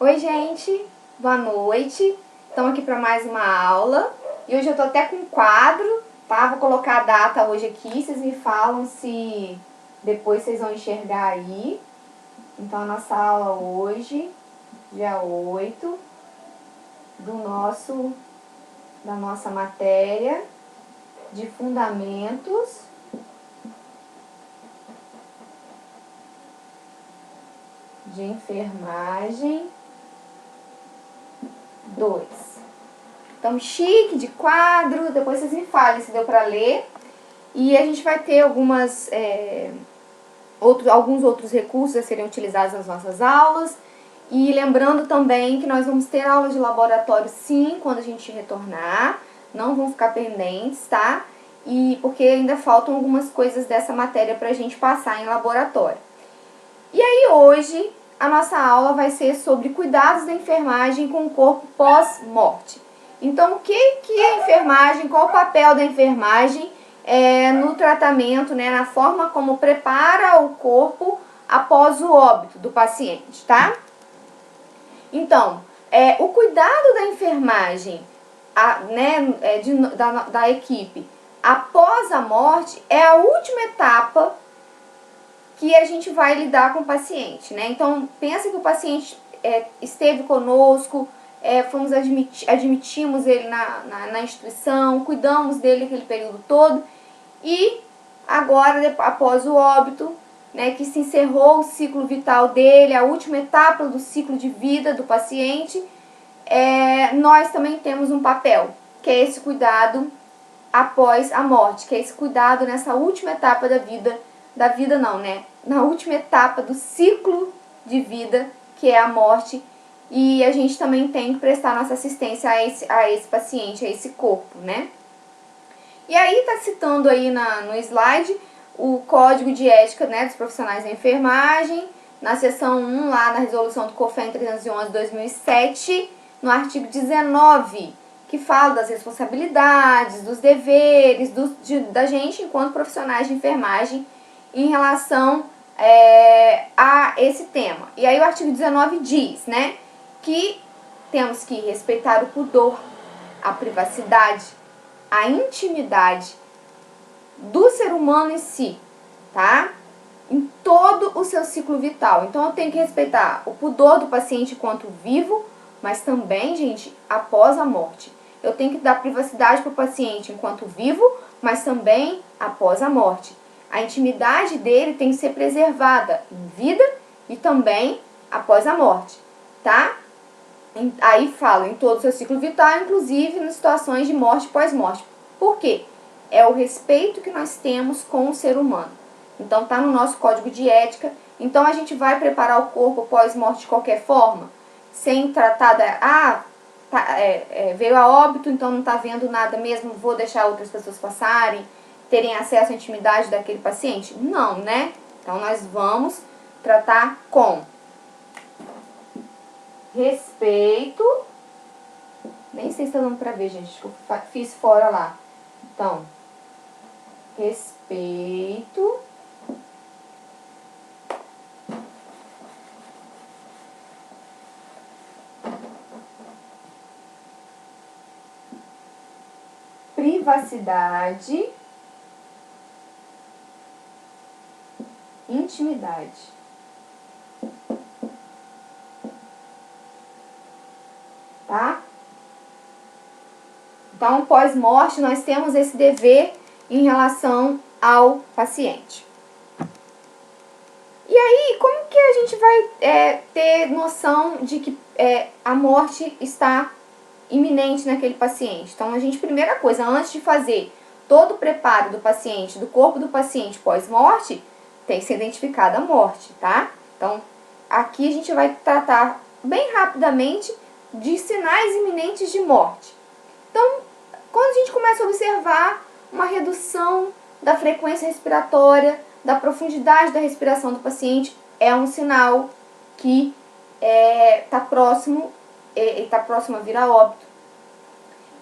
Oi, gente, boa noite. Estamos aqui para mais uma aula. E hoje eu tô até com um quadro, tá? Vou colocar a data hoje aqui. Vocês me falam se depois vocês vão enxergar aí. Então, a nossa aula hoje, dia 8 da nossa matéria de Fundamentos de Enfermagem 2. Então, chique, de quadro, depois vocês me falem se deu para ler. E a gente vai ter alguns outros recursos a serem utilizados nas nossas aulas. E lembrando também que nós vamos ter aulas de laboratório sim, quando a gente retornar. Não vão ficar pendentes, tá? E porque ainda faltam algumas coisas dessa matéria para a gente passar em laboratório. E aí hoje a nossa aula vai ser sobre cuidados da enfermagem com o corpo pós-morte. Então, o que é a enfermagem? Qual o papel da enfermagem no tratamento, né, na forma como prepara o corpo após o óbito do paciente, tá? Então, o cuidado da enfermagem, da equipe após a morte é a última etapa que a gente vai lidar com o paciente, né? Então, pensa que o paciente esteve conosco, admitimos ele na instituição, cuidamos dele aquele período todo e agora, após o óbito, né, que se encerrou o ciclo vital dele, a última etapa do ciclo de vida do paciente, nós também temos um papel, que é esse cuidado após a morte, que é esse cuidado nessa última etapa na última etapa do ciclo de vida, que é a morte, e a gente também tem que prestar nossa assistência a esse paciente, a esse corpo, né? E aí tá citando aí no slide o Código de Ética, né, dos Profissionais da Enfermagem, na seção 1, lá na resolução do COFEN 311/2007, no artigo 19, que fala das responsabilidades, dos deveres da gente enquanto profissionais de enfermagem em relação a esse tema. E aí o artigo 19 diz, né, que temos que respeitar o pudor, a privacidade, a intimidade do ser humano em si, tá? Em todo o seu ciclo vital. Então eu tenho que respeitar o pudor do paciente enquanto vivo, mas também, gente, após a morte. Eu tenho que dar privacidade para o paciente enquanto vivo, mas também após a morte. A intimidade dele tem que ser preservada em vida e também após a morte, tá? Aí fala em todo o seu ciclo vital, inclusive nas situações de morte e pós-morte. Por quê? É o respeito que nós temos com o ser humano. Então tá no nosso código de ética. Então a gente vai preparar o corpo pós-morte de qualquer forma, sem tratar veio a óbito, então não tá vendo nada mesmo, vou deixar outras pessoas passarem, terem acesso à intimidade daquele paciente? Não, né? Então nós vamos tratar com respeito. Nem sei se tá dando pra ver, gente, eu fiz fora lá. Então, respeito, privacidade, intimidade. Tá? Então, pós-morte, nós temos esse dever em relação ao paciente. E aí, como que a gente vai ter noção de que a morte está iminente naquele paciente? Então, a gente, primeira coisa, antes de fazer todo o preparo do paciente, do corpo do paciente pós-morte, tem que ser identificada a morte, tá? Então, aqui a gente vai tratar bem rapidamente de sinais iminentes de morte. Então, quando a gente começa a observar uma redução da frequência respiratória, da profundidade da respiração do paciente, é um sinal que está próximo a vir a óbito.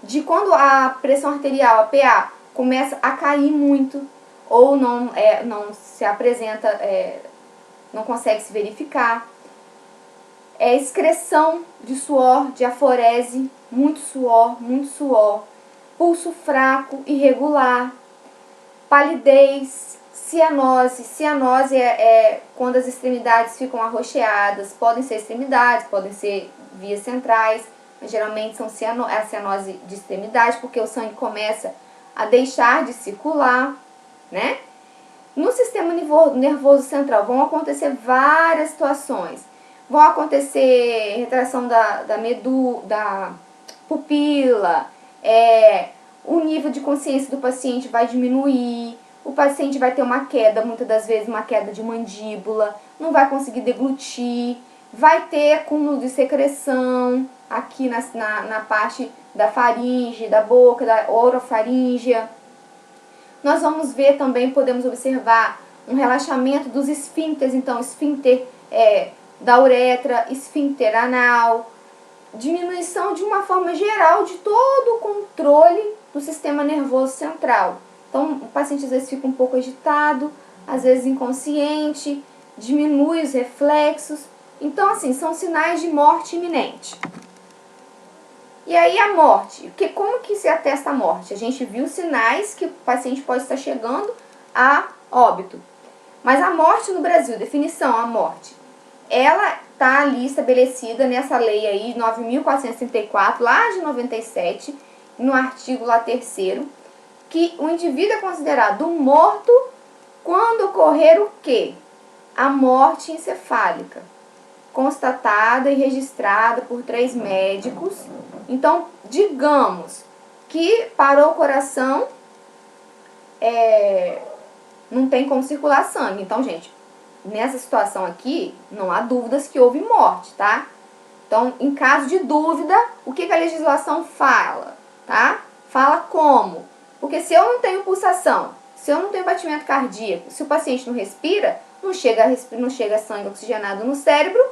De quando a pressão arterial, a PA, começa a cair muito, ou não se apresenta, não consegue se verificar. excreção de suor, de aforese, muito suor, pulso fraco, irregular, palidez, cianose. Cianose é quando as extremidades ficam arroxeadas, podem ser extremidades, podem ser vias centrais, mas geralmente são a cianose de extremidade, porque o sangue começa a deixar de circular, né? No sistema nervoso central vão acontecer várias situações. Vão acontecer retração da pupila, o nível de consciência do paciente vai diminuir, o paciente vai ter uma queda, muitas das vezes uma queda de mandíbula, não vai conseguir deglutir, vai ter acúmulo de secreção aqui na parte da faringe, da boca, da orofaríngea. Nós vamos ver também, podemos observar um relaxamento dos esfíncteres, então esfíncter da uretra, esfíncter anal, diminuição de uma forma geral de todo o controle do sistema nervoso central. Então o paciente às vezes fica um pouco agitado, às vezes inconsciente, diminui os reflexos. Então assim, são sinais de morte iminente. E aí a morte, como que se atesta a morte? A gente viu sinais que o paciente pode estar chegando a óbito. Mas a morte no Brasil, definição, a morte, ela está ali estabelecida nessa lei aí, 9.434, lá de 97, no artigo lá 3º, que o indivíduo é considerado morto quando ocorrer o quê? A morte encefálica, constatada e registrada por 3 médicos. Então, digamos que parou o coração, não tem como circular sangue. Então, gente, nessa situação aqui, não há dúvidas que houve morte, tá? Então, em caso de dúvida, o que a legislação fala, tá? Fala como? Porque se eu não tenho pulsação, se eu não tenho batimento cardíaco, se o paciente não respira, não chega sangue oxigenado no cérebro,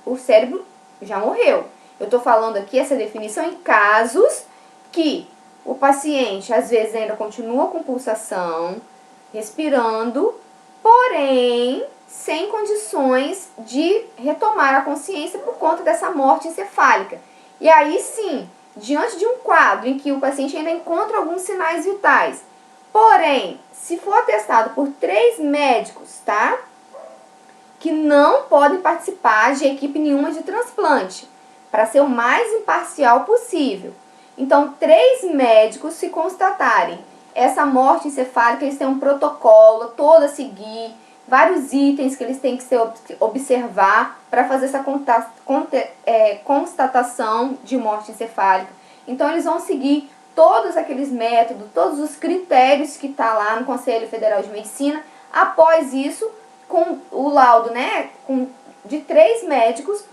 o cérebro já morreu. Eu estou falando aqui essa definição em casos que o paciente às vezes ainda continua com pulsação, respirando, porém sem condições de retomar a consciência por conta dessa morte encefálica. E aí sim, diante de um quadro em que o paciente ainda encontra alguns sinais vitais, porém, se for atestado por 3 médicos, tá? Que não podem participar de equipe nenhuma de transplante, para ser o mais imparcial possível. Então, 3 médicos, se constatarem essa morte encefálica, eles têm um protocolo todo a seguir, vários itens que eles têm que observar para fazer essa constatação de morte encefálica. Então, eles vão seguir todos aqueles métodos, todos os critérios que está lá no Conselho Federal de Medicina. Após isso, com o laudo, né, de 3 médicos,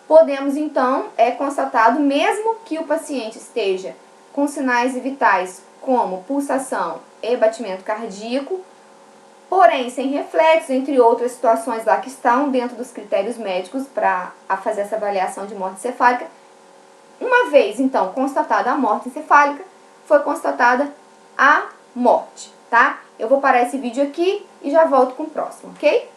podemos então, constatado, mesmo que o paciente esteja com sinais vitais como pulsação e batimento cardíaco, porém sem reflexos, entre outras situações lá que estão dentro dos critérios médicos para fazer essa avaliação de morte encefálica. Uma vez, então, constatada a morte encefálica, foi constatada a morte, tá? Eu vou parar esse vídeo aqui e já volto com o próximo, ok?